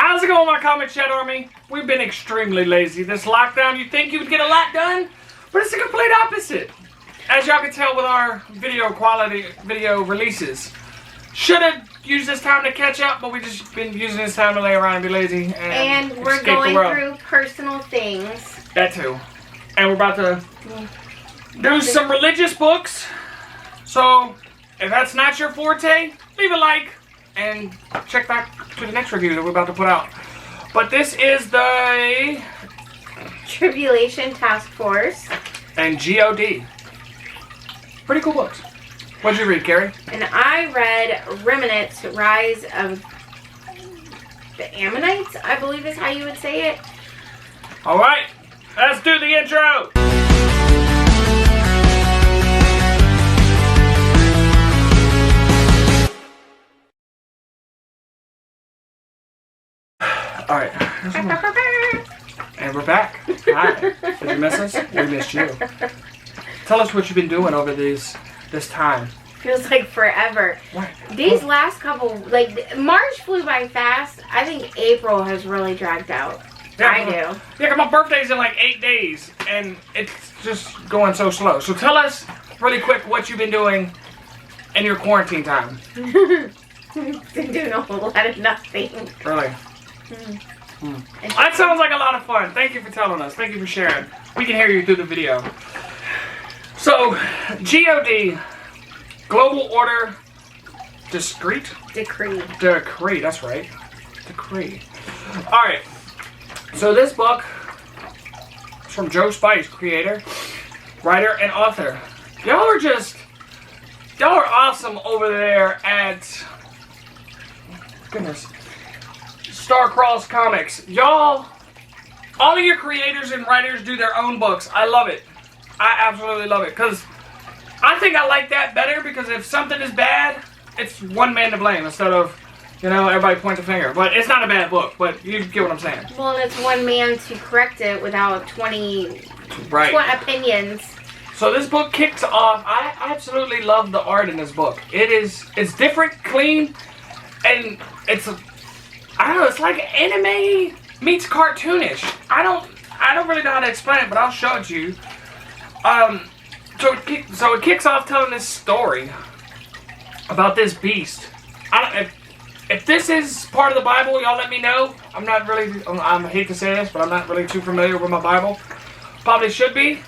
How's it going, my comment chat army? We've been extremely lazy this lockdown. You'd think you would get a lot done, but it's the complete opposite. As y'all can tell with our video releases. Should have used this time to catch up, but we just been using this time to lay around and be lazy. And we're going through personal things. That too. And we're about to do some religious books. So, if that's not your forte, leave a like and check back to the next review that we're about to put out. But this is the Tribulation Task Force and G.O.D. Pretty cool books. What'd you read, Carrie? And I read Remnants, Rise of the Ammonites, I believe is how you would say it. Alright, let's do the intro! Alright, and we're back. Hi. Did you miss us? We missed you. Tell us what you've been doing over this time. Feels like forever. What? These last couple, like, March flew by fast. I think April has really dragged out. Yeah, I do. Yeah, 'cause my birthday's in like 8 days, and it's just going so slow. So tell us really quick what you've been doing in your quarantine time. Been doing a whole lot of nothing. Really? That sounds like a lot of fun. Thank you for telling us. Thank you for sharing. We can hear you through the video. So, G.O.D. Global Order Decree, that's right. Decree. Alright. So this book is from Joe Spice, creator, writer, and author. Y'all are awesome over there at, goodness, Starcross Comics. Y'all, all of your creators and writers do their own books. I love it. I absolutely love it. Because I think I like that better, because if something is bad, it's one man to blame instead of, you know, everybody point the finger. But it's not a bad book, but you get what I'm saying. Well, and it's one man to correct it without 20 opinions. So this book kicks off. I absolutely love the art in this book. It's different, clean, and I don't know, it's like anime meets cartoonish. I don't really know how to explain it, but I'll show it to you. So it kicks off telling this story about this beast. If this is part of the Bible, y'all let me know. I hate to say this, but I'm not really too familiar with my Bible. Probably should be.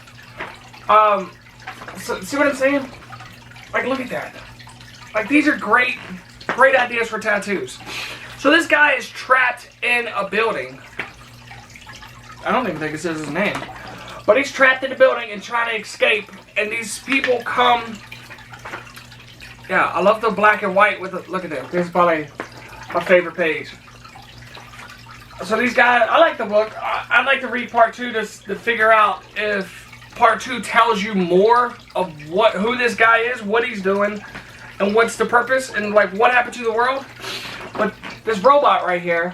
So, see what I'm saying? Like, look at that. Like, these are great ideas for tattoos. So this guy is trapped in a building. I don't even think it says his name. But he's trapped in a building and trying to escape. And these people come. Yeah, I love the black and white with the, look at this. This is probably my favorite page. So these guys, I like the book. I'd like to read part 2 to figure out if part 2 tells you more of who this guy is, what he's doing, and what's the purpose, and like what happened to the world. But this robot right here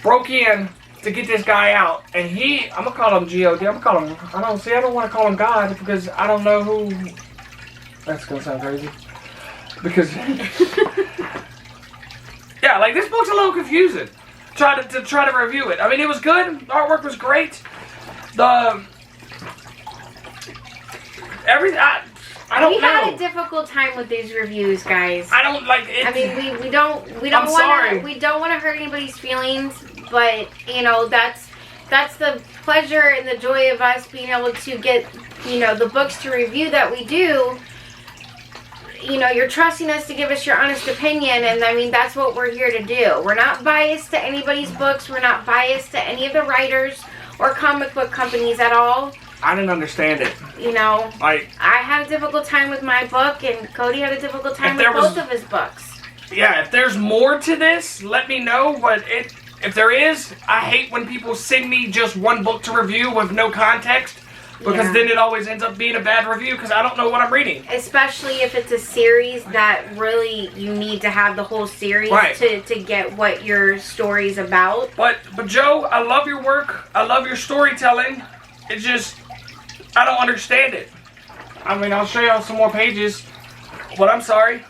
broke in to get this guy out, and I'm gonna call him G.O.D. I'm gonna call him, I don't want to call him God, because I don't know who, that's gonna sound crazy, because, yeah, like, this book's a little confusing, try to review it. I mean, it was good, the artwork was great, I don't know. We had a difficult time with these reviews, guys. I don't like it. I mean, we don't want to hurt anybody's feelings, but you know, that's the pleasure and the joy of us being able to get, you know, the books to review that we do. You know, you're trusting us to give us your honest opinion, and I mean, that's what we're here to do. We're not biased to anybody's books. We're not biased to any of the writers or comic book companies at all. I didn't understand it. You know, I had a difficult time with my book, and Cody had a difficult time with both of his books. Yeah, if there's more to this, let me know. But if there is, I hate when people send me just one book to review with no context, because then it always ends up being a bad review because I don't know what I'm reading. Especially if it's a series that really you need to have the whole series to get what your story's about. But Joe, I love your work. I love your storytelling. It's just, I don't understand it. I mean, I'll show y'all some more pages, but I'm sorry.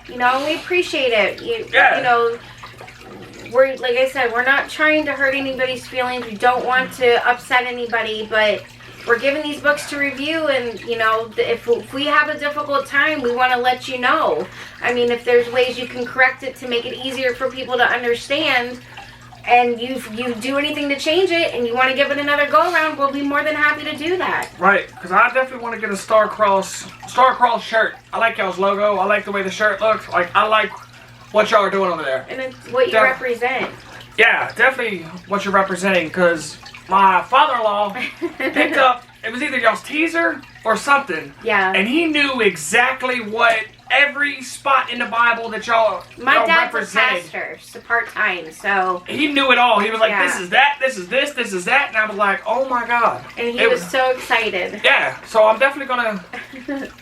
You know, we appreciate it. You know, we're, like I said, we're not trying to hurt anybody's feelings. We don't want to upset anybody, but we're giving these books to review, and, you know, if we have a difficult time, we want to let you know. I mean, if there's ways you can correct it to make it easier for people to understand, and you do anything to change it, and you want to give it another go-around, we'll be more than happy to do that. Right, because I definitely want to get a Star-Cross shirt. I like y'all's logo. I like the way the shirt looks. Like, I like what y'all are doing over there. And it's what you represent. Yeah, definitely what you're representing, because my father-in-law picked up, it was either y'all's teaser or something. Yeah. And he knew exactly what every spot in the Bible that y'all dad's represented. A pastor, so part-time, so... He knew it all. He was like, this is that, this is this, this is that. And I was like, oh my God. And he was so excited. Yeah, so I'm definitely going to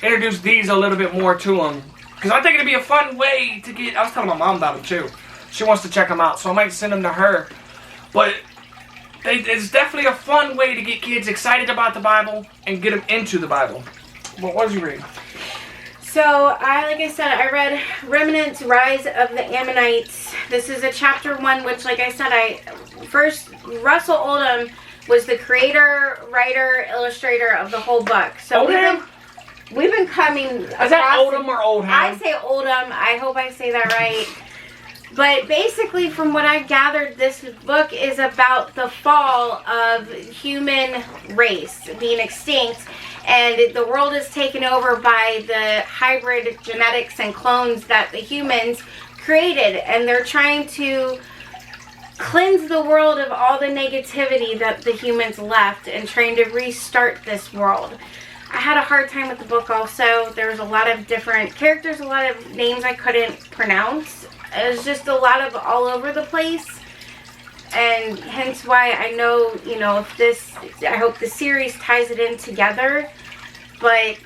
introduce these a little bit more to him. Because I think it'd be a fun way to get... I was telling my mom about them too. She wants to check them out, so I might send them to her. But it's definitely a fun way to get kids excited about the Bible and get them into the Bible. Well, what did you read? So, like I said, I read Remnants, Rise of the Ammonites. This is a chapter 1, which, like I said, Russell Oldham was the creator, writer, illustrator of the whole book. So we've been coming Is that Oldham or Oldham? I say Oldham. I hope I say that right. But basically, from what I've gathered, this book is about the fall of human race being extinct, and the world is taken over by the hybrid genetics and clones that the humans created, and they're trying to cleanse the world of all the negativity that the humans left and trying to restart this world. I had a hard time with the book also. There was a lot of different characters, a lot of names I couldn't pronounce. It was just a lot of all over the place, and hence why I know, you know, I hope the series ties it in together. But,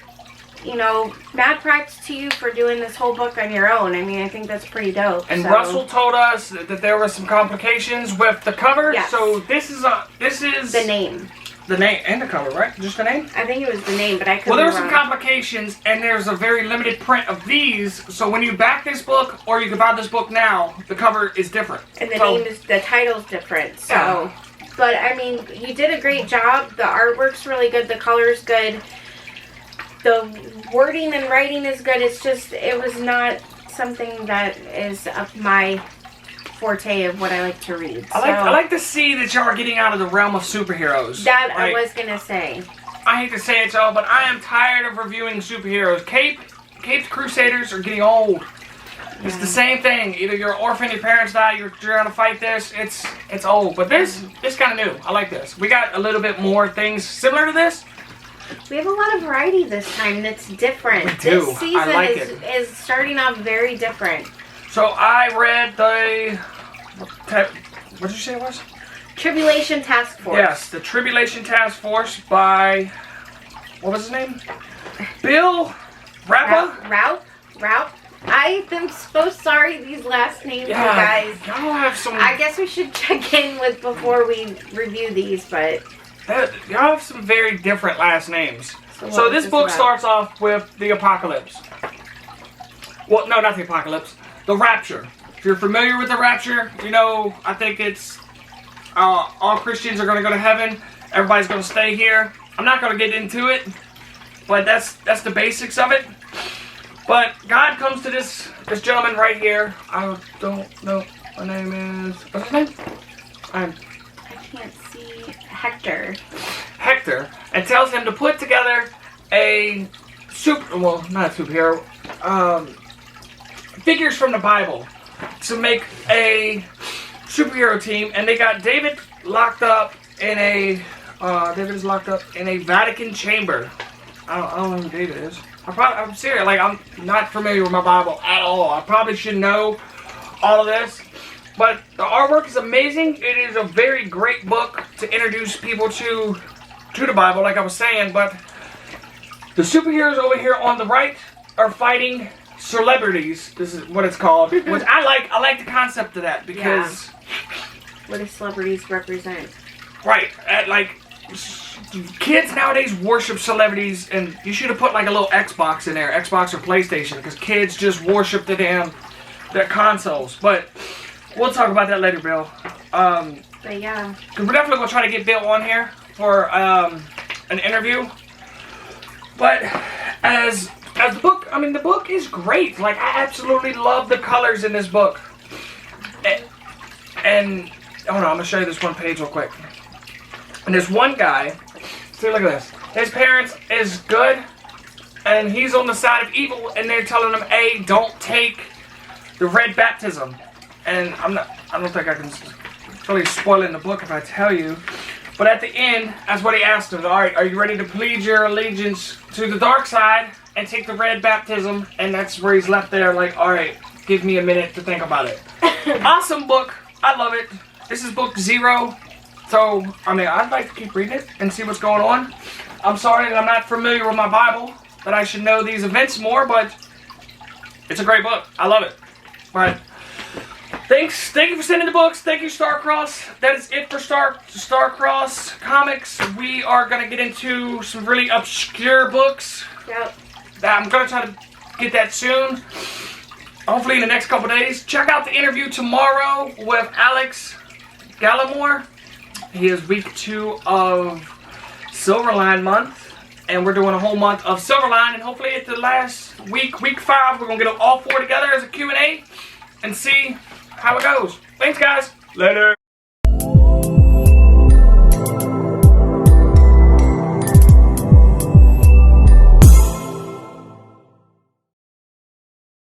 you know, mad props to you for doing this whole book on your own. I mean, I think that's pretty dope. And Russell told us that there were some complications with the cover. Yes. So this is the name. The name and the cover, right? Just the name? I think it was the name, but I couldn't. Well, there were some complications, and there's a very limited print of these. So when you back this book, or you can buy this book now, the cover is different. And the title's different. So, yeah. But I mean, you did a great job. The artwork's really good. The color's good. The wording and writing is good. It's just, it was not something that is up my forte of what I like to read. I like to see that y'all are getting out of the realm of superheroes. That I was gonna say. I hate to say it, y'all, but I am tired of reviewing superheroes. Caped Crusaders are getting old. Yeah. It's the same thing. Either you're an orphan, your parents die, you're trying to fight this. It's old, but this kind of new. I like this. We got a little bit more things similar to this. We have a lot of variety this time, and it's different. We do. This season is starting off very different. So I read what did you say it was? Tribulation Task Force. Yes, the Tribulation Task Force by, what was his name? Bill Rappa? Raup. I am so sorry these last names, you guys. Y'all have some... I guess we should check in with before we review these, but... Y'all have some very different last names. So this book starts off with the apocalypse. Well, no, not the apocalypse. The rapture. If you're familiar with the rapture, you know, I think it's all Christians are going to go to heaven. Everybody's going to stay here. I'm not going to get into it, but that's the basics of it. But God comes to this gentleman right here. I don't know what name is. What's his name? I can't see. Hector, and tells him to put together a not a superhero, figures from the Bible to make a superhero team, and they got David locked up in a Vatican chamber. I don't know who David is. I'm serious. Like, I'm not familiar with my Bible at all. I probably should know all of this. But the artwork is amazing. It is a very great book to introduce people to the Bible, like I was saying. But the superheroes over here on the right are fighting celebrities. This is what it's called. Which I like the concept of that because... Yeah. What do celebrities represent? Right. Kids nowadays worship celebrities, and you should have put like a little Xbox in there, Xbox or PlayStation, because kids just worship their consoles. But we'll talk about that later, Bill. But yeah. Because we're definitely going to try to get Bill on here for an interview. But as the book, I mean, the book is great. Like, I absolutely love the colors in this book. And hold on, I'm going to show you this one page real quick. And this one guy, see, look at this. His parents is good, and he's on the side of evil, and they're telling him, hey, don't take the red baptism. And I don't think I can really spoil it in the book if I tell you. But at the end, that's what he asked him. All right, are you ready to plead your allegiance to the dark side and take the red baptism? And that's where he's left there like, all right, give me a minute to think about it. Awesome book. I love it. This is book 0. So, I mean, I'd like to keep reading it and see what's going on. I'm sorry that I'm not familiar with my Bible, that I should know these events more, but it's a great book. I love it. But thank you for sending the books. Thank you, Starcross. That is it for Starcross Comics. We are going to get into some really obscure books. Yep. I'm going to try to get that soon. Hopefully in the next couple days. Check out the interview tomorrow with Alex Gallimore. He is week 2 of Silverline month. And we're doing a whole month of Silverline. And hopefully at the last week, week 5, we're going to get all 4 together as a Q&A. And see how it goes. Thanks, guys. Later.